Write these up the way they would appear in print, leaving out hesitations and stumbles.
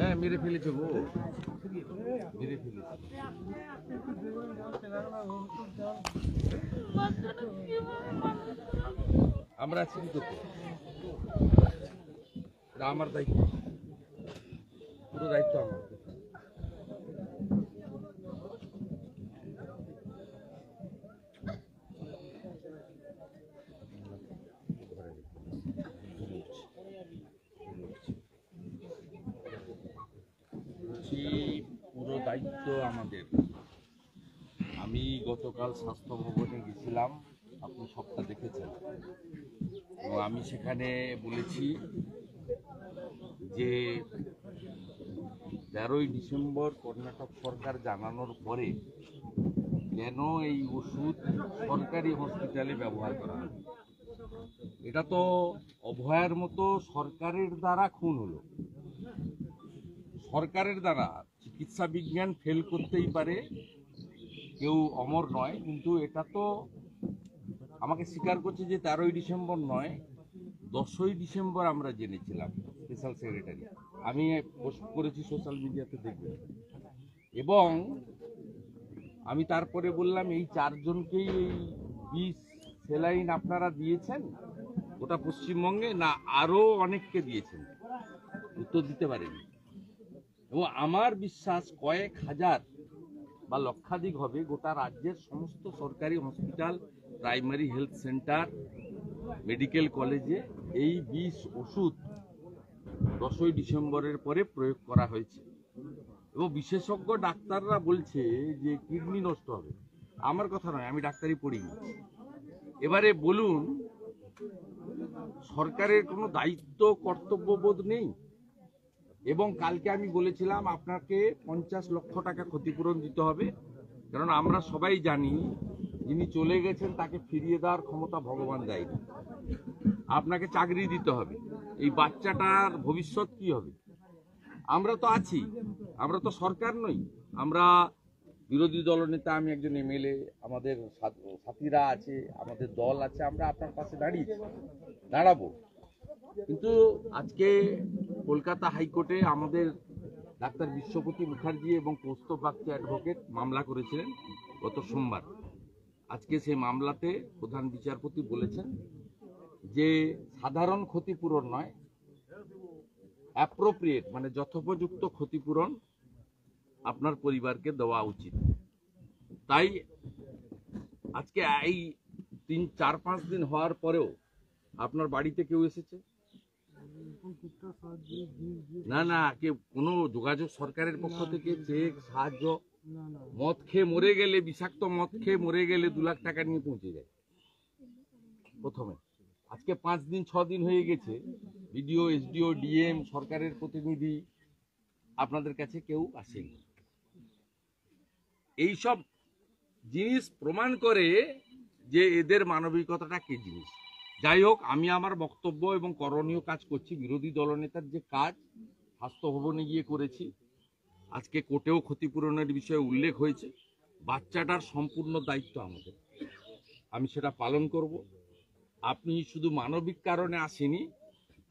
হ্যাঁ মেরে ফেলেছে গো, মেরে ফেলেছে। আমরা আছি কি করতে, এটা আমার দায়িত্ব, পুরো দায়িত্ব আমার। পুরো দায়িত্ব আমাদের। আমি গতকাল স্বাস্থ্য ভবনে গেছিলাম, আপনি সবটা দেখেছেন, এবং আমি সেখানে বলেছি যে 13ই ডিসেম্বর কর্ণাটক সরকার জানানোর পরে কেন এই ওষুধ সরকারি হসপিটালে ব্যবহার করা হবে। এটা তো অভয়ার মতো সরকারের দ্বারা খুন হলো, সরকারের দ্বারা। চিকিৎসা বিজ্ঞান ফেল করতেই পারে, কেউ অমর নয়, কিন্তু এটা তো আমাকে স্বীকার করছে যে 13ই ডিসেম্বর নয়, 10ই ডিসেম্বর আমরা জেনেছিলাম। স্পেশাল সেক্রেটারি, আমি পোস্ট করেছি সোশ্যাল মিডিয়াতে, দেখবেন। এবং আমি তারপরে বললাম এই 4 জনকেই এই 20 স্যালাইন আপনারা দিয়েছেন গোটা পশ্চিমবঙ্গে, না আরও অনেককে দিয়েছেন? উত্তর দিতে পারেনি। এবং আমার বিশ্বাস কয়েক হাজার বা লক্ষাধিক হবে গোটা রাজ্যের সমস্ত সরকারি hospital, primary health centre, medical কলেজে এই 20 ওষুধ 10ই ডিসেম্বরের পরে প্রয়োগ করা হয়েছে। এবং বিশেষজ্ঞ ডাক্তাররা বলছে যে কিডনি নষ্ট হবে। আমার কথা নয়, আমি ডাক্তারি পড়িনি। এবারে বলুন, সরকারের কোনো দায়িত্ব কর্তব্যবোধ নেই? এবং কালকে আমি বলেছিলাম আপনাকে 50 লক্ষ টাকা ক্ষতিপূরণ দিতে হবে, কারণ আমরা সবাই জানি যিনি চলে গেছেন তাকে ফিরিয়ে দেওয়ার ক্ষমতা ভগবান দেয়নি। আপনাকে চাকরি দিতে হবে, এই বাচ্চাটার ভবিষ্যৎ কি হবে? আমরা তো আছি, আমরা তো সরকার নই, আমরা বিরোধী দলনেতা, আমি একজন এমএলএ, আমাদের সাথীরা আছে, আমাদের দল আছে, আমরা আপনার পাশে দাঁড়াবো। কিন্তু আজকে কলকাতা হাইকোর্টে আমাদের ডাক্তার বিশ্বপতি মুখার্জি এবং কৌস্তভ বাগচি অ্যাডভোকেট মামলা করেছিলেন গত সোমবার। আজকে সেই মামলাতে প্রধান বিচারপতি বলেছেন যে সাধারণ ক্ষতিপূরণ নয়, অ্যাপ্রোপ্রিয়েট মানে যথোপযুক্ত ক্ষতিপূরণ আপনার পরিবারকে দেওয়া উচিত। তাই আজকে এই 4-5 দিন হওয়ার পরেও আপনার বাড়িতে কেউ এসেছে? না, কেউ কোনো যোগাযোগ সরকারের পক্ষ থেকে চেক সাহায্য? মদ খেয়ে মরে গেলে, বিষাক্ত মদ খেয়ে মরে গেলে 2 লাখ টাকা নিয়ে পৌঁছে যায় প্রথমে। আজকে 5 দিন 6 দিন হয়ে গেছে, বিডিও, এসডিও, ডিএম, সরকারের প্রতিনিধি আপনাদের কাছে কেউ আসেনি। এইসব জিনিস প্রমাণ করে যে এদের মানবিকতাটা কি জিনিস। যাই হোক, আমি আমার বক্তব্য এবং করণীয় কাজ করছি। বিরোধী দলনেতার যে কাজ স্বাস্থ্য ভবনে গিয়ে করেছি, আজকে কোর্টেও ক্ষতিপূরণের বিষয়ে উল্লেখ হয়েছে। বাচ্চাটার সম্পূর্ণ দায়িত্ব আমাদের, আমি সেটা পালন করব। আপনি শুধু মানবিক কারণে আসেনি,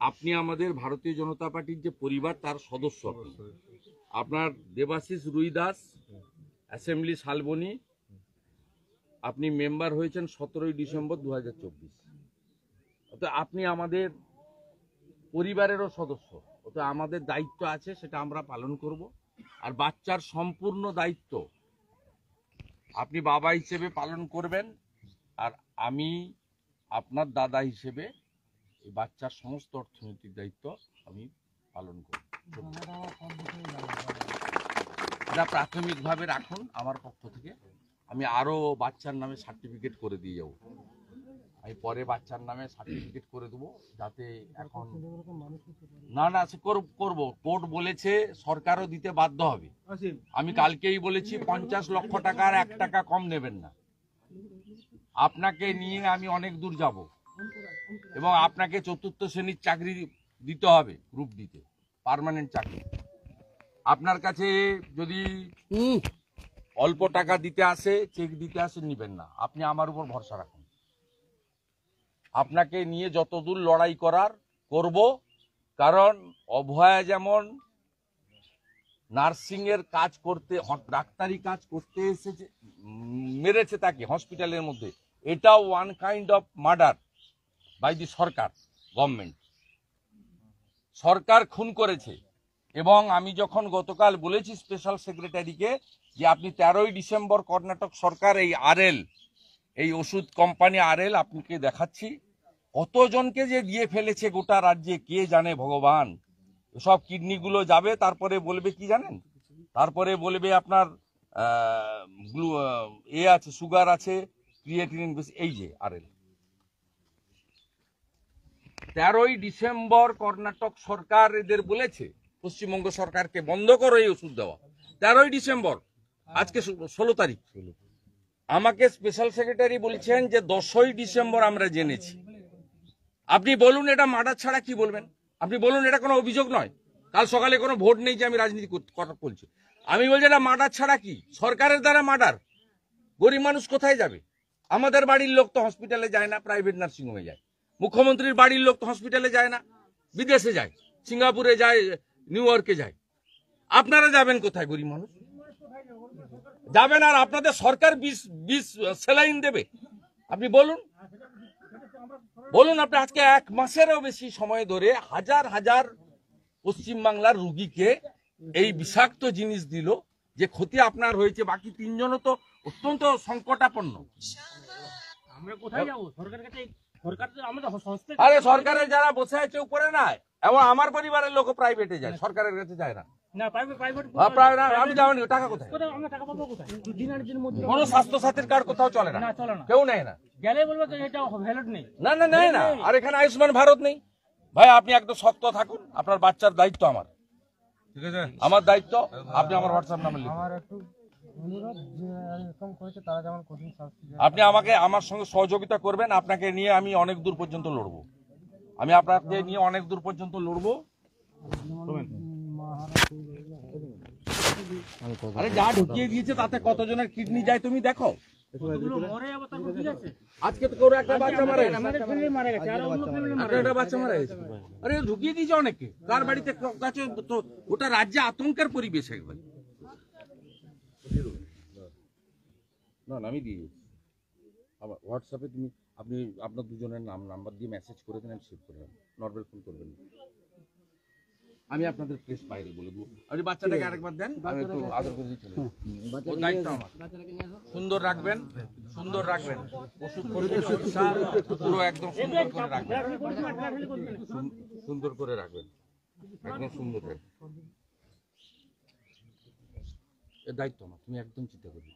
আপনি আমাদের ভারতীয় জনতা পার্টির যে পরিবার তার সদস্য। আপনার দেবাশিস রুইদাস, অ্যাসেম্বলি শালবনী, আপনি মেম্বার হয়েছেন 17ই ডিসেম্বর 2024। অর্থাৎ আপনি আমাদের পরিবারেরও সদস্য, অর্থাৎ আমাদের দায়িত্ব আছে, সেটা আমরা পালন করব। আর বাচ্চার সম্পূর্ণ দায়িত্ব আপনি বাবা হিসেবে পালন করবেন, আর আমি আপনার দাদা হিসেবে এই বাচ্চার সমস্ত অর্থনৈতিক দায়িত্ব আমি পালন করব। এটা প্রাথমিকভাবে রাখুন আমার পক্ষ থেকে। আমি আরও বাচ্চার নামে সার্টিফিকেট করে দিয়ে যাব, আমি পরে বাচ্চার নামে সার্টিফিকেট করে দেবো, যাতে এখন না সে করবো। কোর্ট বলেছে সরকারও দিতে বাধ্য হবে। আমি কালকেই বলেছি 50 লক্ষ টাকার 1 টাকা কম নেবেন না। আপনাকে নিয়ে আমি অনেক দূর যাব, এবং আপনাকে 4র্থ শ্রেণীর চাকরি দিতে হবে, গ্রুপ দিতে, পার্মানেন্ট চাকরি। আপনার কাছে যদি অল্প টাকা দিতে আসে, চেক দিতে আসে, নিবেন না। আপনি আমার উপর ভরসা রাখুন, আপনাকে নিয়ে যতদূর লড়াই করার করব। কারণ অভয়া যেমন নার্সিং এর কাজ করতে, ডাক্তারি কাজ করতে এসেছে, মেরেছে তাকে হসপিটালের মধ্যে। এটাও one kind of murder by the সরকার, গভর্নমেন্ট। সরকার খুন করেছে। এবং আমি যখন গতকাল বলেছি স্পেশাল সেক্রেটারিকে যে আপনি 13ই ডিসেম্বর কর্ণাটক সরকার এই আরএল, এই ওষুধ কোম্পানি আরএল আপনাকে দেখাচ্ছি, কতজনকে যে দিয়ে ফেলেছে গোটা রাজ্যে কে জানে ভগবান। সব কিডনিগুলো যাবে, তারপরে বলবে কি জানেন, তারপরে বলবে আপনার আছে, সুগার আছে, ক্রিয়েটিনিন বেশি। এই যে আরএল 13ই ডিসেম্বর কর্ণাটক সরকার এদের বলেছে পশ্চিমবঙ্গ সরকারকে বন্ধ করো এই ওষুধ দেওয়া। 13ই ডিসেম্বর, আজকে 16 তারিখ। আমাকে স্পেশাল সেক্রেটারি বলছেন যে 10ই ডিসেম্বর আমরা জেনেছি। আপনি বলুন এটা মার্ডার ছাড়া কি বলবেন? আপনি বলুন এটা কোনো অভিযোগ নয়। কাল সকালে কোনো ভোট নেই যে আমি রাজনীতি কথা বলছি। আমি বলছি এটা মার্ডার ছাড়া কি? সরকারের দ্বারা মার্ডার। গরিব মানুষ কোথায় যাবে? আমাদের বাড়ির লোক তো হসপিটালে যায় না, প্রাইভেট নার্সিং হোমে যায়। মুখ্যমন্ত্রীর বাড়ির লোক তো হসপিটালে যায় না, বিদেশে যায়, সিঙ্গাপুরে যায়, নিউ ইয়র্কে যায়। আপনারা যাবেন কোথায়? গরিব মানুষ যাবেন, আর আপনাদের সরকার 20 স্যালাইন দেবে? আপনি বলুন, আপনি আজকে 1 মাসেরও বেশি সময় ধরে হাজার হাজার পশ্চিমবাংলার রুগীকে এই বিষাক্ত জিনিস দিল, যে ক্ষতি আপনার হয়েছে। বাকি 3 জনও তো অত্যন্ত সংকটাপন্ন। আমরা কোথায় যাবো? সরকারের কাছে, সরকার তো আমাদের আরে সরকারের যারা বসে আছে উপরে না, এবং আমার পরিবারের লোক প্রাইভেটে যায়, সরকারের কাছে যায় না। না প্রাইভেট আমি যাবনি, টাকা কোথায়? আমরা টাকা পাবো কোথায়? দিনের দিন মধ্যে কোনো স্বাস্থ্য সাথীর কার্ড কোথাও চলে না, না চলে না, কেউ নেয় না। গেলে বলবো তো এটা ভ্যালিড নেই। না না নেয় না। আর এখানে আয়ুষ্মান ভারত নেই। ভাই আপনি একদম শক্ত থাকুন, আপনার বাচ্চার দায়িত্ব আমার, ঠিক আছে? আমার দায়িত্ব। আপনি আমার হোয়াটসঅ্যাপ নাম্বার লিখুন। আপনি আমাকে, আমার সঙ্গে সহযোগিতা করবেন। আপনাকে নিয়ে আমি অনেক দূর পর্যন্ত লড়বো। আমি আপনাকে নিয়ে অনেক দূর পর্যন্ত লড়বো। আরে যা ঢুকিয়ে দিয়েছে তাতে কতজনের কিডনি যায় তুমি দেখো। আজকে তো কোনো একটা বাচ্চা মারা গেছে, একটা বাচ্চা মারা গেছে। আরে ঢুকিয়ে দিয়েছে অনেকে, কার বাড়িতে কাছে তো ওটা রাজ্যে আতঙ্কের পরিবেশ একবার। না আমি দিয়ে দিচ্ছি আবার হোয়াটসঅ্যাপে। আপনি আপনার দুজনের নাম্বার দিয়ে মেসেজ করে দেন, আমি সেভ করে নেব। নর্মাল ফোন করবেন। আমি আপনাদের প্রেস বাইরে বলে দেবো। আপনি বাচ্চাটাকে আরেকবার দেন, আমি একটু আদর করে দিচ্ছি। দায়িত্ব আমার। সুন্দর রাখবেন, সুন্দর রাখবেন। ওষুধ পুরো একদম সুন্দর করে রাখবেন, সুন্দর করে রাখবেন, একদম সুন্দর করে। এর দায়িত্ব আমার, তুমি একদম চিন্তা করবে।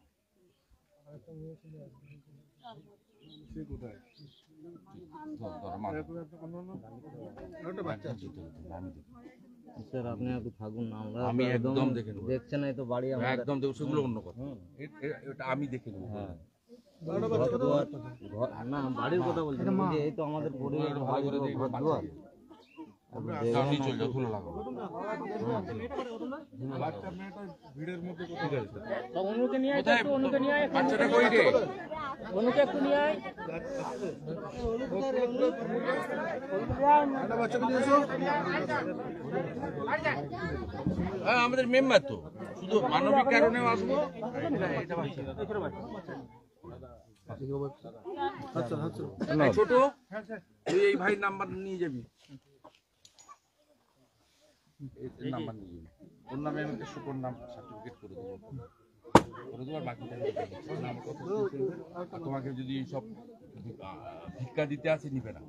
স্যার আপনি একটু থাকুন না, আমি একদম দেখে নেবো। দেখছেন এই তো বাড়ি একদম দেখো, সেগুলো অন্য কথা। এটা আমি দেখে নেবো। হ্যাঁ না বাড়ির কথা বলছি, এই তো আমাদের পরিবার ভালো করে দেখবো। আপনি চলে যাও, ধুলো লাগাবো। বাচ্চাটা কই রে? অনুকে একটু নিয়ে আয়। আমাদের মেম্বার তো, শুধু মানবিক কারণেও আসবো। ছোট তুই এই ভাই নাম্বার নিয়ে যাবি, নাম্বার নিয়ে যাবি। ওর নামে আমি একটা সুপর নাম সার্টিফিকেট করে দেবো, আর বাকিটা তোমাকে যদি সব ভিক্ষা দিতে আসে নিবে না।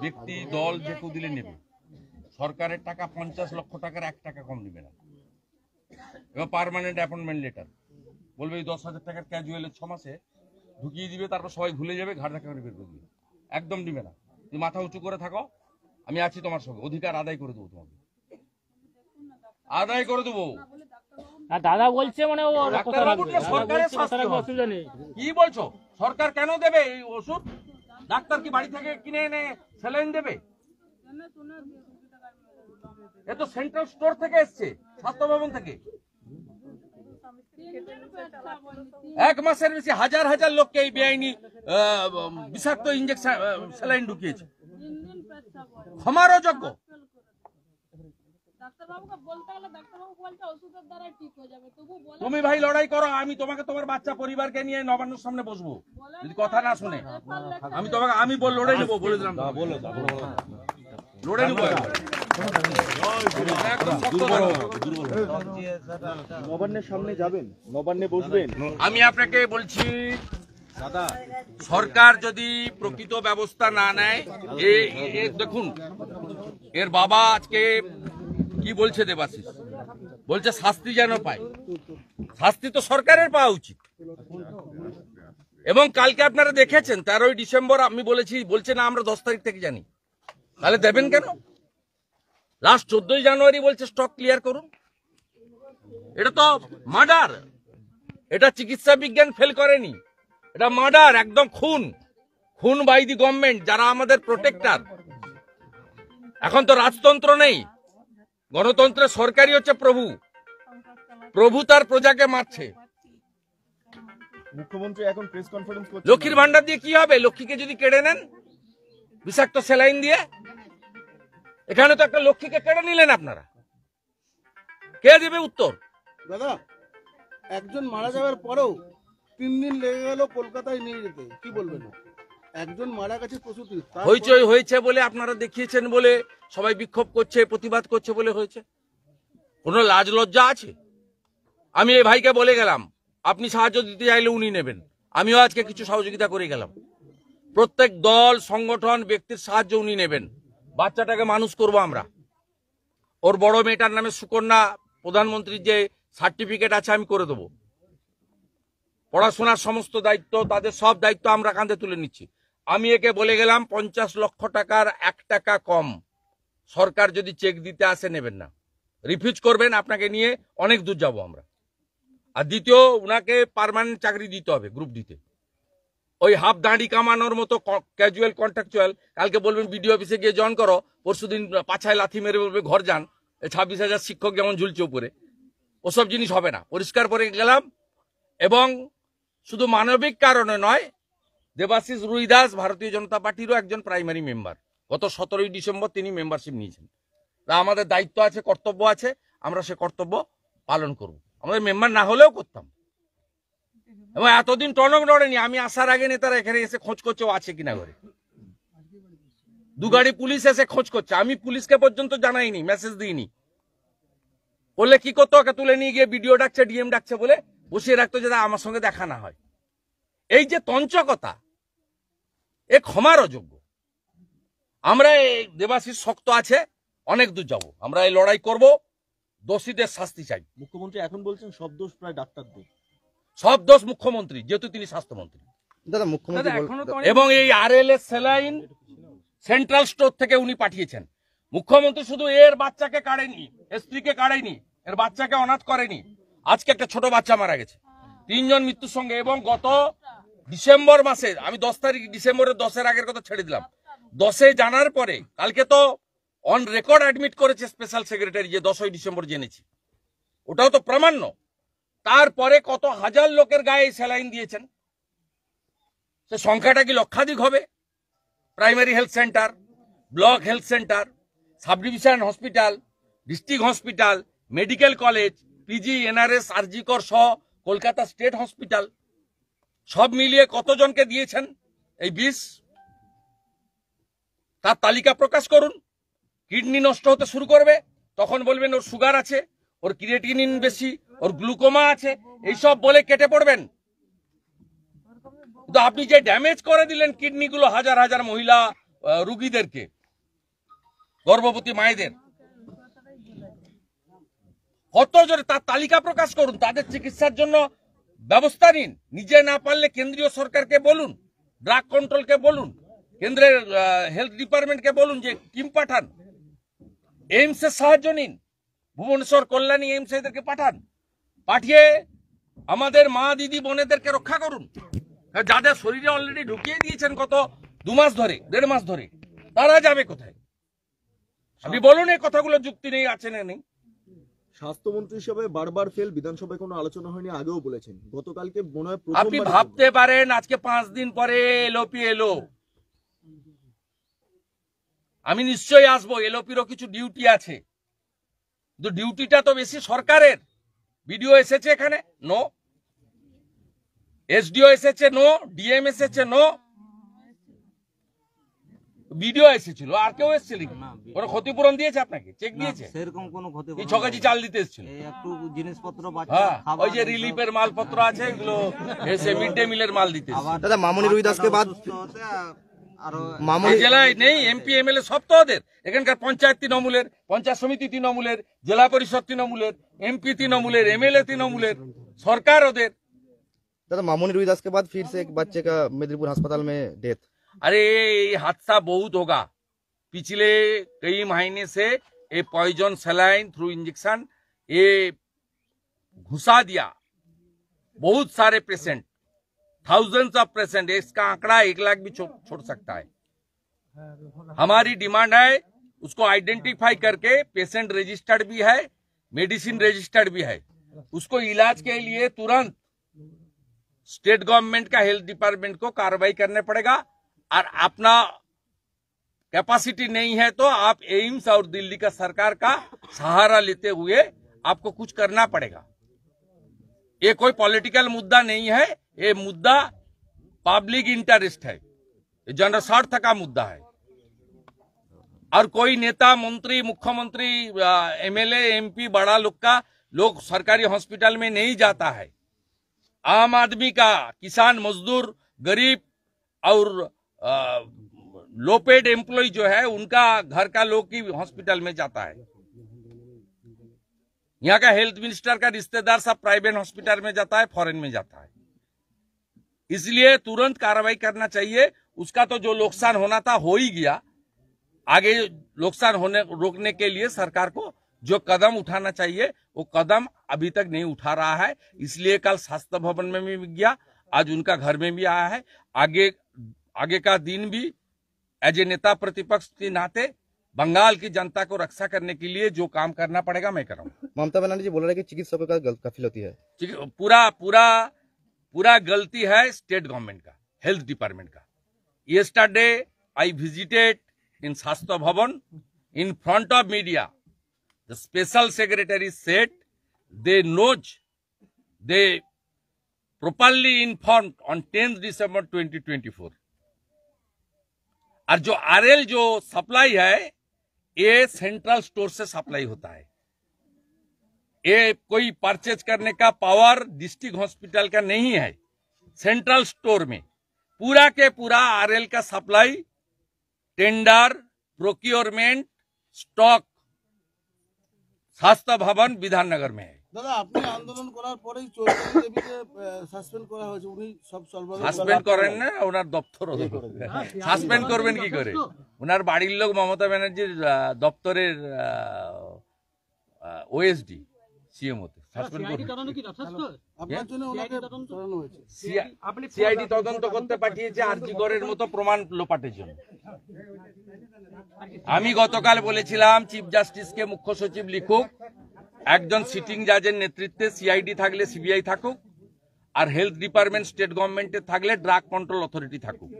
ব্যক্তি দল যে কেউ দিলে নেবে। সরকারের টাকা 50 লক্ষ টাকার 1 টাকা কম নিবে না। এবার পার্মানেন্ট অ্যাপয়েন্টমেন্ট লেটার বলবে এই 10,000 টাকার ক্যাজুয়ালের 6 মাসে ঢুকিয়ে দিবে, তারপর সবাই ভুলে যাবে, ঘাট ধাক্কা করে বের করে দিবে। একদম দিবে না। তুমি মাথা উঁচু করে থাকো, আমি আছি তোমার সঙ্গে। অধিকার আদায় করে দেবো, তোমাকে আদায় করে দেবো। দাদা বলছে মানে অসুবিধা নেই। কি বলছো? সরকার কেন দেবে এই ওষুধ? ডাক্তার কি বাড়ি থেকে কিনে এনে স্যালাইন দেবে? এ তো সেন্ট্রাল স্টোর থেকে এসছে, স্বাস্থ্য ভবন থেকে। 1 মাসের বেশি হাজার হাজার লোককে এই বেআইনি বিষাক্ত ইঞ্জেকশন স্যালাইন ঢুকিয়েছে। ক্ষমার অযোগ্য। ডাক্তারবাবুকে বলতে গেলে ডাক্তারবাবু বলছে ওষুধের দ্বারা ঠিক হয়ে যাবে, তবু বলে তুমি ভাই লড়াই করো, আমি তোমাকে তোমার বাচ্চা পরিবারকে নিয়ে নবান্নর সামনে বসবো যদি কথা না শুনে। আমি তোমাকে লড়ে নেবো বলে দিলাম, লড়ে নেবো একদম শক্ত করো। নবান্নের সামনে যাবেন, নবান্নে বসবেন। আমি আপনাকে বলছি, সরকার যদি প্রকৃত ব্যবস্থা না নেয়, দেখুন এর বাবা আজকে কি বলছে দেবাশিস, বলছে শাস্তি যেন পায়। শাস্তি তো সরকারের পাওয়া উচিত। এবং কালকে আপনারা দেখেছেন 13ই ডিসেম্বর আমি বলছে না আমরা 10 তারিখ থেকে জানি, তাহলে দেবেন কেন? লাস্ট 14ই জানুয়ারি বলছে স্টক ক্লিয়ার করুন। এটা তো মার্ডার, এটা চিকিৎসা বিজ্ঞান ফেল করেনি, এটা মার্ডার, একদম খুন বাই দি গভর্নমেন্ট, যারা আমাদের প্রোটেক্টর। এখন তো রাজতন্ত্র নেই, গণতন্ত্রের সরকারই হচ্ছে প্রভু তার প্রজাকে মারছে। মুখ্যমন্ত্রী এখন প্রেস কনফারেন্স করছেন। লক্ষ্মীর ভান্ডার দিয়ে কি হবে? লক্ষ্মীকে যদি কেড়ে নেন বিষাক্ত স্যালাইন দিয়ে, এখানে তো একটা লক্ষ্মীকে কেড়ে নিলেন আপনারা, কে দেবে উত্তর? দাদা, একজন মারা যাওয়ার পরেও 3 দিন লেগে গেল কলকাতায় নিয়ে যেতে, কি বলবেন? একজন মারা গেছে প্রসূতি, হইচই হয়েছে বলে আপনারা দেখিয়েছেন বলে সবাই বিক্ষোভ করছে, প্রতিবাদ করছে বলে হয়েছে? কোনো লাজ লজ্জা আছে? আমি এই ভাইকে বলে গেলাম আপনি সাহায্য দিতে চাইলে উনি নেবেন, আমিও আজকে কিছু সহযোগিতা করে গেলাম। প্রত্যেক দল, সংগঠন, ব্যক্তির সাহায্য উনি নেবেন। বাচ্চাটাকে মানুষ করব আমরা। ওর বড় মেয়েটার নামে সুকন্যা প্রধানমন্ত্রীর যে সার্টিফিকেট আছে আমি করে দেবো। পড়াশোনার সমস্ত দায়িত্ব, তাদের সব দায়িত্ব আমরা কাঁধে তুলে নিচ্ছি। আমি একে বলে গেলাম 50 লক্ষ টাকার 1 টাকা কম সরকার যদি চেক দিতে আসে নেবেন না, রিফিউজ করবেন, আপনাকে নিয়ে অনেক দূর যাব আমরা। আর দ্বিতীয়, উনাকে পার্মানেন্ট চাকরি দিতে হবে গ্রুপ ডিতে। ওই হাফ দাঁড়ি কামানোর মতো ক্যাজুয়াল কন্ট্রাকচুয়াল, কালকে বলবেন বিডিও অফিসে গিয়ে জয়েন করো, পরশুদিন পাছায় লাথি মেরে বলবে ঘর যান, 26,000 শিক্ষক যেমন ঝুলছে উপরে, ওসব জিনিস হবে না। পরিষ্কার করে গেলাম। এবং শুধু মানবিক কারণে নয়, দেবাশিস রুইদাস ভারতীয় জনতা পার্টিরও একজন প্রাইমারি মেম্বার। গত 17ই ডিসেম্বর তিনি মেম্বারশিপ নিয়েছেন। তা আমাদের দায়িত্ব আছে, কর্তব্য আছে, আমরা সে কর্তব্য পালন করব। আমাদের মেম্বার না হলেও করতাম। এবং এতদিন টনক নড়েনি, আমি আসার আগে নেতারা এখানে এসে খোঁজ করছে ও আছে কিনা ঘরে। 2 গাড়ি পুলিশ এসে খোঁজ করছে, আমি পুলিশকে পর্যন্ত জানাইনি, মেসেজ দিইনি। বললে কি করতো, ওকে তুলে নিয়ে গিয়ে বিডিও ডাকছে, ডিএম ডাকছে বলে বসিয়ে রাখতো যাতে আমার সঙ্গে দেখা না হয়। এই যে তঞ্চকতা, এ ক্ষমার অযোগ্য। আমরা এই দেবাশিস শক্ত আছে, অনেক দূর যাব, আমরা এই লড়াই করব, দোষীদের শাস্তি চাই। মুখ্যমন্ত্রী এখন বলছেন সব দোষ প্রায় ডাক্তারদের। সব দোষ মুখ্যমন্ত্রী, যেহেতু তিনি স্বাস্থ্যমন্ত্রী। দাদা, মুখ্যমন্ত্রী এবং এই RLS স্যালাইন সেন্ট্রাল স্টোর থেকে উনি পাঠিয়েছেন। মুখ্যমন্ত্রী শুধু এর বাচ্চাকে কাড়েনি, স্ত্রীকে কাড়েনি, এর বাচ্চাকে অনাথ করেনি। আজকে একটা ছোট বাচ্চা মারা গেছে, 3 জন মৃত্যুর সঙ্গে। এবং গত ডিসেম্বর মাসে, আমি 10 তারিখ ডিসেম্বরের 10-এর আগের কথা ছেড়ে দিলাম, 10-এ জানার পরে কালকে তো অন রেকর্ড অ্যাডমিট করেছে স্পেশাল সেক্রেটারি যে 10ই ডিসেম্বর জেনেছি, ওটাও তো প্রামাণ্য। তারপরে কত হাজার লোকের গায়ে স্যালাইন দিয়েছেন, সে সংখ্যাটা কি লক্ষাধিক হবে? Primary health centre, block health centre, sub division hospital, district hospital, medical college, PG, NRS, RG কর সহ কলকাতা স্টেট হসপিটাল, সব মিলিয়ে কতজনকে দিয়েছেন এই বিষ? তার তালিকা প্রকাশ করুন। কিডনি নষ্ট হতে শুরু করবে, তখন বলবেন ওর সুগার আছে, ওর ক্রিয়েটিনিন বেশি, ওর গ্লুকোমা আছে, এইসব বলে কেটে পড়বেন। কিন্তু আপনি যে ড্যামেজ করে দিলেন কিডনিগুলো হাজার হাজার মহিলা রুগীদেরকে, গর্ভবতী মায়েদের, কত জোরে তার তালিকা প্রকাশ করুন, তাদের চিকিৎসার জন্য ব্যবস্থা নিন। নিজে না পারলে কেন্দ্রীয় সরকারকে বলুন, ড্রাগ কন্ট্রোলকে বলুন, কেন্দ্রের হেলথ ডিপার্টমেন্টকে বলুন যে টিম পাঠান। এইমসের সাহায্য নিন, ভুবনেশ্বর কল্যাণী এইমস এদেরকে পাঠান, পাঠিয়ে আমাদের মা দিদি বোনেদেরকে রক্ষা করুন। যাদের শরীরে অলরেডি ঢুকিয়ে দিয়েছেন গত 2 মাস ধরে, 1.5 মাস ধরে, তারা যাবে কোথায়? আপনি বলুন এই কথাগুলো যুক্তি নেই, আছে না নেই? স্বাস্থ্যমন্ত্রী হিসেবে বারবার ফেল, বিধানসভায় কোনো আলোচনা হয়নি, আগেও বলেছেন। গতকালকে মনে হয় আপনি ভাবতে পারেন আজকে 5 দিন পরে এলওপি এলো, আমি নিশ্চয়ই আসবো, এলওপিরও কিছু ডিউটি আছে। কিন্তু ডিউটিটা তো বেশি সরকারের। বিডিও এসেছে এখানে, নো। এসডিও এসেছে, নো। ডিএম এসেছে, নো। বিডিও এসেছিল, আর কেউ এসেছিল কি? ওরা ক্ষতিপূরণ দিয়েছে আপনাকে? চেক দিয়েছে? সেরকম কোনো ক্ষতি এই 6 কেজি চাল দিতে এসেছিল। এই একটু জিনিসপত্র হ্যাঁ, ওই যে রিলিফের মালপত্র আছে এগুলো এসে মিড ডে মিলের মাল দিতে এসেছিল। দাদা মামনি রুইদাসকে বাদ আরো এই জেলায় নেই এমপি এমএলএ, সব তো ওদের। এখানকার পঞ্চায়েত তৃণমূলের, পঞ্চায়েত সমিতি তৃণমূলের, জেলা পরিষদ তৃণমূলের, এমপি তৃণমূলের, এমএলএ তৃণমূলের, সরকার ওদের। दादा मामूनी रुईदास के बाद फिर से एक बच्चे का मेदिनीपुर अस्पताल में डेथ। अरे ये हादसा बहुत होगा। पिछले कई महीने से ये पॉइजन सलाइन थ्रू इंजेक्शन ये घुसा दिया बहुत सारे पेशेंट, थाउजेंड्स ऑफ पेशेंट। इसका आंकड़ा 1 लाख भी छोड़ सकता है। हमारी डिमांड है उसको आइडेंटिफाई करके, पेशेंट रजिस्टर्ड भी है, मेडिसिन रजिस्टर्ड भी है, उसको इलाज के लिए तुरंत स्टेट गवर्नमेंट का हेल्थ डिपार्टमेंट को कार्रवाई करने पड़ेगा। और अपना कैपेसिटी नहीं है तो आप एम्स और दिल्ली का सरकार का सहारा लेते हुए आपको कुछ करना पड़ेगा। ये कोई पॉलिटिकल मुद्दा नहीं है, ये मुद्दा पब्लिक इंटरेस्ट है, ये जनस्वार्थ का मुद्दा है। और कोई नेता, मंत्री, मुख्यमंत्री, एमएलए, एमपी, बड़ा लोग सरकारी हॉस्पिटल में नहीं जाता है। आम आदमी का, किसान, मजदूर, गरीब और लो पेड एम्प्लॉय जो है उनका घर का लोग ही हॉस्पिटल में जाता है। यहाँ का हेल्थ मिनिस्टर का रिश्तेदार सब प्राइवेट हॉस्पिटल में जाता है, फॉरेन में जाता है। इसलिए तुरंत कार्रवाई करना चाहिए। उसका तो जो नुकसान होना था हो ही गया। आगे नुकसान होने रोकने के लिए सरकार को जो कदम उठाना चाहिए वो कदम अभी तक नहीं उठा रहा है। इसलिए कल स्वास्थ्य भवन में भी गया, आज उनका घर में भी आया है। आगे का दिन भी एज ए नेता प्रतिपक्ष के नाते बंगाल की जनता को रक्षा करने के लिए जो काम करना पड़ेगा मैं करूंगा। ममता बनर्जी जी बोल रहे हैं कि चिकित्सकों का गाफिलती है। पूरा गलती है स्टेट गवर्नमेंट का, हेल्थ डिपार्टमेंट का। यस्टरडे आई विजिटेड इन स्वास्थ्य भवन in front of media. The special secretary said they properly informed on 10th December 2024. और जो आरएल जो सप्लाई है ये सेंट्रल स्टोर से सप्लाई होता है। ये कोई परचेज करने का पावर डिस्ट्रिक्ट हॉस्पिटल का नहीं है। सेंट्रल स्टोर में पूरा के पूरा आरएल का सप्लाई, टेंडर, प्रोक्योरमेंट, स्टॉक स्वास्थ्य भवन विधाननगर में है। দাদা আপনি আন্দোলন করার পরেই চৌধুরী দেবীকে সাসপেন্ড করা হয়েছে, উনি সব সর্বদা সাসপেন্ড করেন না, ওনার দপ্তর সাসপেন্ড করবেন কি করে? ওনার বাড়ির লোক মমতা ব্যানার্জির দপ্তরের ওএসডি সিএম হতে সাসপেন্ড করবেন। আপনার জন্য ওনাকে সরানো হয়েছে। সিআইডি তদন্ত করতে পাঠিয়েছে আরজিকরের মতো প্রমাণ লোপাটের জন্য। আমি গতকাল বলেছিলাম চিফ জাস্টিসকে মুখ্য সচিব লিখুক, একজন সিটিং জাজের নেতৃত্বে সিআইডি থাকলে সিবিআই থাকুক, আর হেলথ ডিপার্টমেন্ট স্টেট গভর্নমেন্টে থাকলে ড্রাগ কন্ট্রোল অথরিটি থাকুক।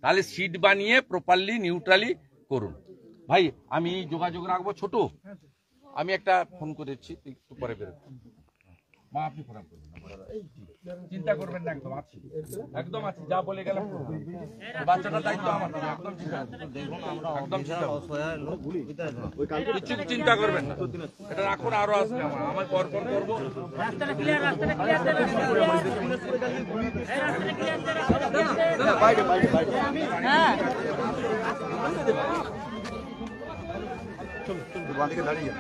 তাহলে সিট বানিয়ে প্রপারলি নিউট্রালি করুন। ভাই আমি যোগাযোগ রাখবো। ছোট আমি একটা ফোন করেছি, একটু পরে বেরোবো। মা আপনি ফোন করবেন না, চিন্তা করবেন না, একদম আছি, একদম আছি, যা বলে গেলাম। বাচ্চাটার দায়িত্ব আমার, একদম চিন্তা দেখুন আমরা একদম অসহায় লোক, কিছু চিন্তা করবেন না। এটা রাখুন, আরো আসবে আমার পর পর করবো। রাস্তাটা ক্লিয়ার, রাস্তাটা ক্লিয়ার। হ্যাঁ দাঁড়িয়ে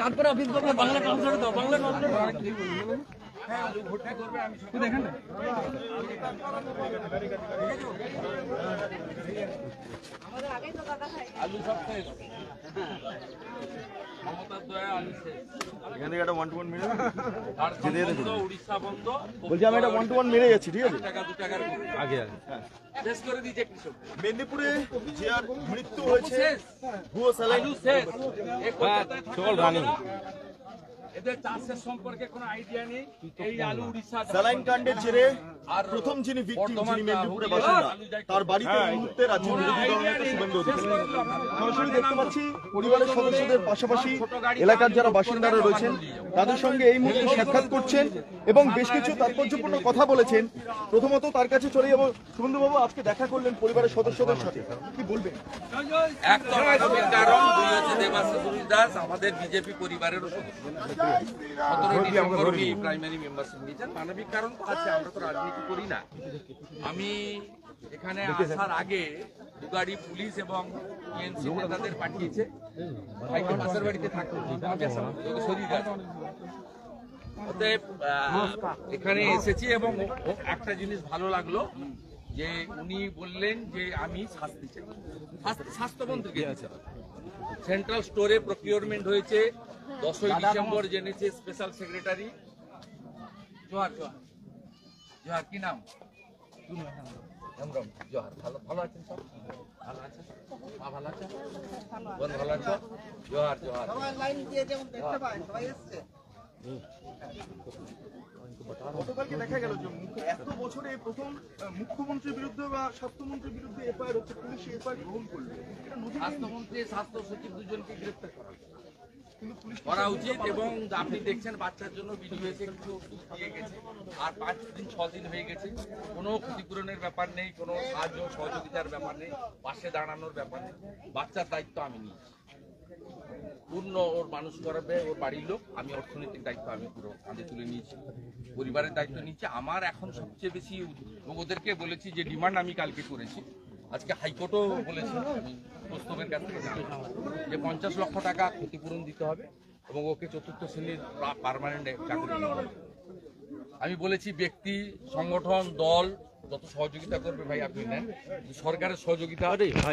তারপরে অফিস করবে বাংলা ট্রান্সলেট দাও, বাংলা ট্রান্সলেট দেখেন না। আলু সব শেষ, মমতার দয়া আলু শেষ। এখানে একটা 1-to-1 মেরে ঝাড়খণ্ড বন্ধ, উড়িষ্যা বন্ধ। বলছি আমি একটা 1-to-1 মেরে যাচ্ছি, ঠিক আছে? টাকা 2 টাকার আগে শেষ করে দিয়েছে কৃষক। মেদিনীপুরে যার মৃত্যু হয়েছে শেষ, ভুয়ো স্যালাইন আলু শেষ, এক কলকাতায় থাকা লোক এদের চাষের সম্পর্কে কোনো আইডিয়া নেই। এই আলু উড়িষ্যা স্যালাইন কাণ্ডের জেরে আর প্রথম যিনি ভিকটিম, বর্ধমান যিনি মেদিনীপুরে হুগলি বাসিন্দা, আলু যাই তার বাড়িতে এই মুহূর্তে রাজ্যের বিরোধী দলনেতা শুভেন্দু অধিকারী। সরাসরি দেখতে পাচ্ছি পরিবারের সদস্যদের পাশাপাশি এলাকার যারা বাসিন্দারা রয়েছেন তাদের সঙ্গে এই মুহূর্তে সাক্ষাৎ করছেন এবং বেশ কিছু তাৎপর্যপূর্ণ কথা বলেছেন। প্রথমত তার কাছে চলে যাবো। শুভেন্দু বাবু, আজকে দেখা করলেন পরিবারের সদস্যদের সাথে, কি বলবেন? এক তো মানবিক কারণ, দুই হচ্ছে দেবাশিস দাস আমাদের বিজেপি পরিবারেরও সদস্য। 17 ডিসেম্বর উনি প্রাইমারি মেম্বারশিপ নিয়েছেন। মানবিক কারণ তো আছে, আমরা তো রাজনীতি করি না। আমি এখানে আসার আগে দুগাড়ি পুলিশ এবং টিএমসি নেতাদের পাঠিয়েছে। ভাইকে পাশের বাড়িতে থাকতো, আমি আসাম যোগেশ্বরী দাস। অতএব এখানে এসেছি এবং একটা জিনিস ভালো লাগলো যে উনি বললেন যে আমি শাস্তি চাই, স্বাস্থ্যমন্ত্রীকে দিতে হবে। সেন্ট্রাল স্টোরে প্রকিউরমেন্ট হয়েছে, 10ই ডিসেম্বর জেনেছে স্পেশাল সেক্রেটারি। জোহার জোহার জোহার, কি নাম? জোহার। ভালো ভালো আছেন সব? ভালো আছেন? মা ভালো আছে? বোন ভালো আছে? জোহার জোহার। গতকালকে দেখা গেল যে এত বছরে প্রথম মুখ্যমন্ত্রীর বিরুদ্ধে বা স্বাস্থ্যমন্ত্রীর বিরুদ্ধে এফআইআর হচ্ছে, পুলিশ এফআইআর গ্রহণ করলো। এটা নতুন স্বাস্থ্যমন্ত্রী, স্বাস্থ্য সচিব দুজনকে গ্রেপ্তার করা উচিত। এবং আপনি দেখছেন বাচ্চার জন্য ভিডিও এসে কিছু ওষুধ দিয়ে গেছে, আর 5 দিন 6 দিন হয়ে গেছে, কোনো ক্ষতিপূরণের ব্যাপার নেই, কোনো সাহায্য সহযোগিতার ব্যাপার নেই, পাশে দাঁড়ানোর ব্যাপার নেই। বাচ্চার দায়িত্ব আমি নিয়েছি পূর্ণ, ওর মানুষ করাবে ওর বাড়ির লোক। আমি অর্থনৈতিক দায়িত্ব আমি পুরো কাঁধে তুলে নিয়েছি, পরিবারের দায়িত্ব নিচ্ছি। আমার এখন সবচেয়ে বেশি ওদেরকে বলেছি যে ডিমান্ড আমি কালকে করেছি, আজকে হাইকোর্টও বলেছে, আমি প্রস্তাবের কাছ থেকে জানি যে 50 লক্ষ টাকা ক্ষতিপূরণ দিতে হবে এবং ওকে 4র্থ শ্রেণীর পার্মানেন্ট চাকরি দিতে হবে। আমি বলেছি ব্যক্তি, সংগঠন, দল যত সহযোগিতা করবে ভাই আপনি নেন, সরকারের সহযোগিতা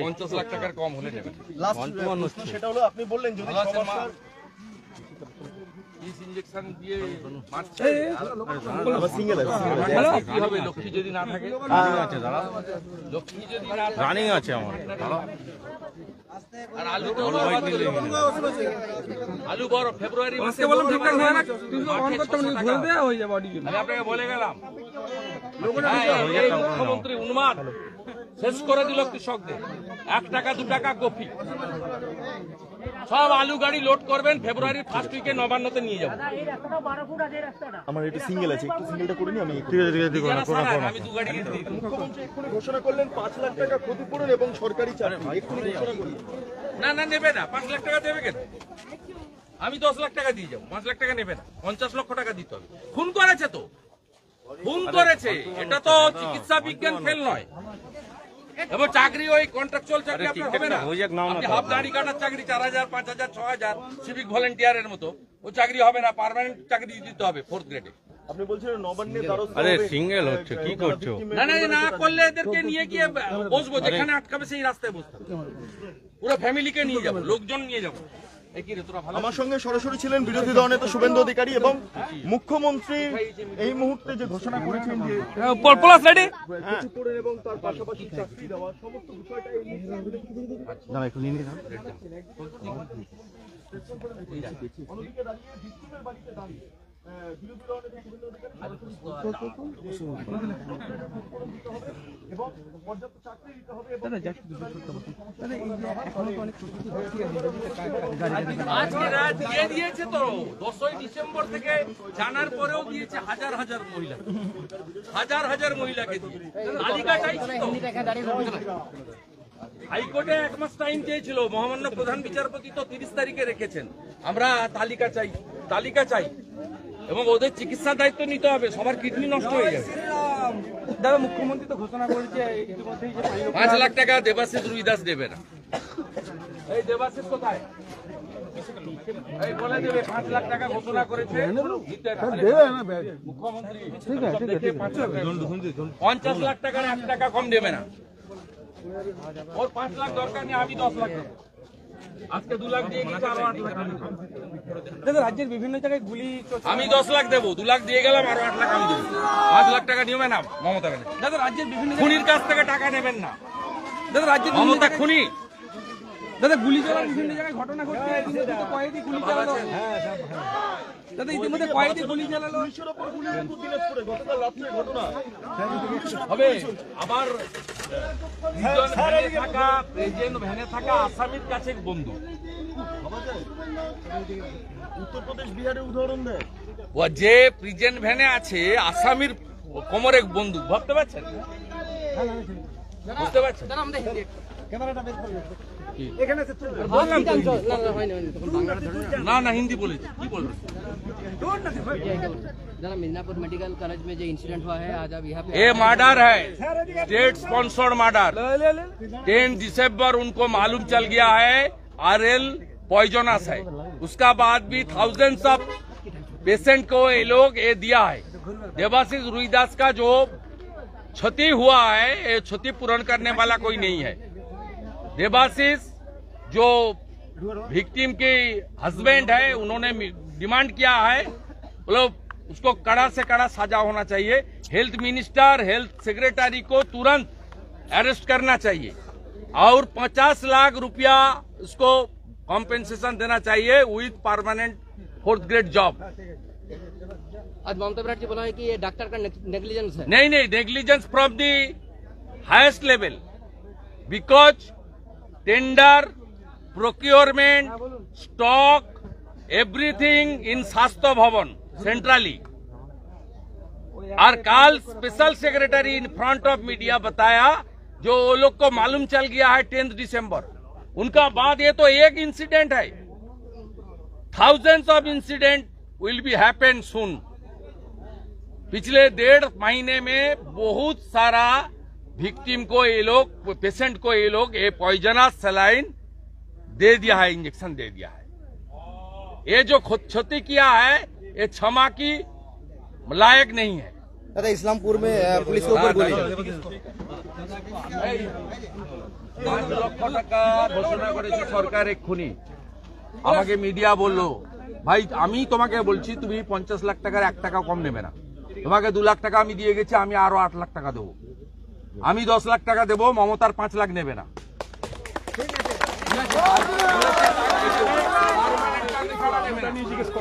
50 লাখ টাকার কম হলে নেবেন। লাস্ট সেটা হলো, আপনি বললেন যদি সমস্যার ইনজেকশন দিয়ে মারছে সিঙ্গেল কি হবে? লক্ষ্মী যদি না থাকে, লক্ষ্মী যদি না থাকে, রানিং আছে আমার। আর আলু তো আলু বড় ফেব্রুয়ারি মাসে আমি আপনাকে বলে গেলাম। এই মুখ্যমন্ত্রী উন্মাদ শেষ করে দিল কৃষকদের। 1 টাকা 2 টাকা কপি সব আলু গাড়ি লোড করবেন, ফেব্রুয়ারির ফার্স্ট উইকে নবান্নতে নিয়ে যাবো। আমার একটু সিঙ্গেল আছে, একটু সিঙ্গেলটা করে নি আমি। আমি 2 গাড়ি দিয়ে দিই। মুখ্যমন্ত্রী এক্ষুনি ঘোষণা করলেন 5 লাখ টাকা ক্ষতিপূরণ এবং সরকারি চাকরি, এক্ষুনি ঘোষণা করলেন। না না, নেবে না। 5 লাখ টাকা দেবে কেন? আমি 10 লাখ টাকা দিয়ে যাবো, 5 লাখ টাকা নেবে না। 50 লক্ষ টাকা দিতে হবে। খুন করেছে তো, খুন করেছে, এটা তো চিকিৎসা বিজ্ঞান ফেল নয়। এবং চাকরি ওই কন্ট্রাকচুয়াল চাকরি আপনার হবে না। আপনি হাফ দাড়ি কাটার চাকরি 4000, 5000, 6000 সিভিক ভলেন্টিয়ারের মতো, ও চাকরি হবে না। পার্মানেন্ট চাকরি দিতে হবে 4th গ্রেডে। আপনি বলছিলেন নবান্নের দ্বারস্থ আরে হবে। সিঙ্গেল হচ্ছে, কি করছো? না না না করলে এদেরকে নিয়ে গিয়ে বসবো, যেখানে আটকাবে সেই রাস্তায় বসতে হবে। পুরো ফ্যামিলিকে নিয়ে যাবো, লোকজন নিয়ে যাবো। আমার সঙ্গে সরাসরি ছিলেন বিরোধী দলনেতা শুভেন্দু অধিকারী এবং মুখ্যমন্ত্রী এই মুহূর্তে যে ঘোষণা করেছেন যে ক্ষতিপূরণ এবং তার পাশাপাশি চাকরি দেওয়া সমস্ত বিষয়টা এই মুহূর্তে অন্যদিকে দাঁড়িয়ে ভিক্টিমের বাড়িতে দাঁড়িয়ে বিরোধী দলনেতা শুভেন্দু অধিকারী এবং পর্যাপ্ত চাকরি দিতে হবে এবং আজকে রাত দিয়ে দিয়েছে তো, 10ই ডিসেম্বর থেকে জানার পরেও দিয়েছে হাজার হাজার মহিলা, হাজার হাজার মহিলাকে দিয়ে তালিকা চাইছে তো। হাইকোর্টে 1 মাস টাইম চেয়েছিল, মহামান্য প্রধান বিচারপতি তো 30 তারিখে রেখেছেন। আমরা তালিকা চাই, তালিকা চাই এবং ওদের চিকিৎসার দায়িত্ব নিতে হবে। সবার কিডনি নষ্ট হয়ে যাবে। দাদা, মুখ্যমন্ত্রী তো ঘোষণা করেছে ইতিমধ্যেই যে 5 লাখ টাকা দেবাশিস রুইদাস দেবে না। এই দেবাশিস কোথায়? এই বলে দেবে 5 লাখ টাকা ঘোষণা করেছে, মুখ্যমন্ত্রী 50 লাখ টাকার 1 টাকা কম দেবে না। ওর 5 লাখ দরকার নেই, আমি 10 লাখ দেবো। আজকে 2 লাখ দিয়ে গেছে, আরো 8 লাখ দাদা, রাজ্যের বিভিন্ন জায়গায় গুলি চলছে। আমি 10 লাখ দেবো, 2 লাখ দিয়ে গেলাম, আরো 8 লাখ আমি দেবো। 5 লাখ টাকা নিবে না মমতা ব্যানার্জি। দাদা, রাজ্যের বিভিন্ন খুনির কাছ থেকে টাকা নেবেন না। দাদা, রাজ্যের মমতা খুনি, দাদা গুলি চালার বিভিন্ন জায়গায় ঘটনা ঘটছে, ইতিমধ্যে তো কয়েকটি গুলি চালালো। দাদা ইতিমধ্যে কয়েকটি গুলি চালালো। হবে আবার প্রেজেন্ট ভ্যানে থাকা আসামির কাছে এক বন্ধু, উত্তরপ্রদেশ বিহারে উদাহরণ দেয়। ও যে প্রেজেন্ট ভ্যানে আছে আসামির কোমর এক বন্দুক, ভাবতে পারছেন? বুঝতে পারছেন? না না হিন্দি বলেছি, কি বলবেন? जरा मिदनापुर मेडिकल कॉलेज में जो इंसिडेंट हुआ है आज अब यहाँ पे ये मर्डर है, स्टेट स्पॉन्सर्ड मर्डर। 10 दिसंबर उनको मालूम चल गया है RL पॉइजनस है, उसका बाद भी थाउजेंड्स ऑफ पेशेंट को ये लोग ये दिया है। देवाशीष रुईदास का जो क्षति हुआ है ये क्षति पूर्ण करने वाला कोई नहीं है। देवाशीष जो विक्टिम के हस्बैंड है उन्होंने डिमांड किया है, मतलब उसको कड़ा से कड़ा सजा होना चाहिए। हेल्थ मिनिस्टर, हेल्थ सेक्रेटरी को तुरंत अरेस्ट करना चाहिए और 50 लाख रुपया उसको कॉम्पेंसेशन देना चाहिए with permanent 4th grade job. आज ममता बनर्जी बोला है कि ये डॉक्टर का नेग्लिजेंस है। नहीं नहीं, negligence from the highest level, because tender, procurement, stock, everything in स्वास्थ्य भवन सेंट्रली। और कल special secretary in front of media बताया जो वो लोग को मालूम चल गया है 10 दिसंबर, उनका बाद ये तो एक इंसिडेंट है, thousands of incident will be happen soon. पिछले 1.5 महीने में बहुत सारा विक्टिम को ये लोग, पेशेंट को ये लोग ये पॉइजनस सलाइन दे दिया है, इंजेक्शन दे दिया है। ये जो क्षति किया है ये क्षमा की लायक नहीं है। दादा इस्लामपुर में पुलिस के ऊपर गोली। 5 লক্ষ টাকা ঘোষণা করেছে সরকার এক্ষুনি। আমাকে মিডিয়া বললো ভাই আমি তোমাকে বলছি তুমি 50 লাখ টাকার 1 টাকা কম নেবে না, তোমাকে 2 লাখ টাকা আমি দিয়ে গেছি, আমি আরো 8 লাখ টাকা দেবো, আমি 10 লাখ টাকা দেবো, মমতার 5 লাখ নেবে না।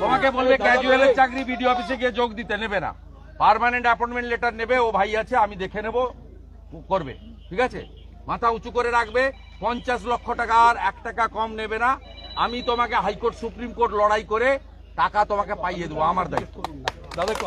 তোমাকে বলবে ক্যাজুয়ালের চাকরি বিডিও অফিসে গিয়ে যোগ দিতে, নেবে না। পার্মানেন্ট অ্যাপয়েন্টমেন্ট লেটার নেবে, ও ভাই আছে আমি দেখে নেব, করবে, ঠিক আছে? মাথা উঁচু করে রাখবে, 50 লক্ষ টাকা আর 1 টাকা কম নেবে না। আমি তোমাকে হাইকোর্ট সুপ্রিম কোর্ট লড়াই করে টাকা তোমাকে পাইয়ে দেবো, আমার দায়িত্ব। দাদা একটু